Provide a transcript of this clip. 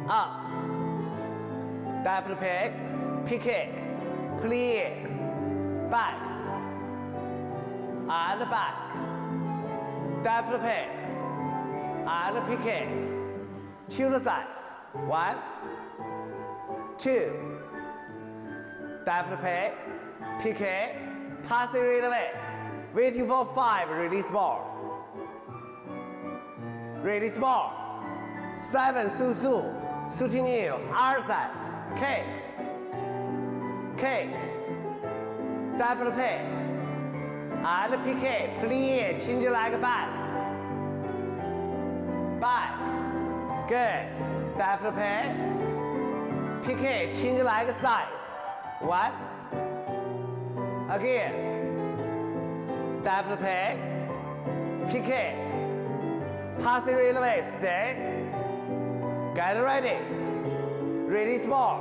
up, développé, piqué, plié, back, and back, développé, and piqué, to the side, 1, 2, développé, piqué, passing right away, waiting for 5, release more, release more, 7, su, soutenu, other side, cake, cake, développé, and piqué, plié, change like back, back, good, développé, piqué, change like side, 1, again, développé, piqué, passing right away, stay, get ready, release more,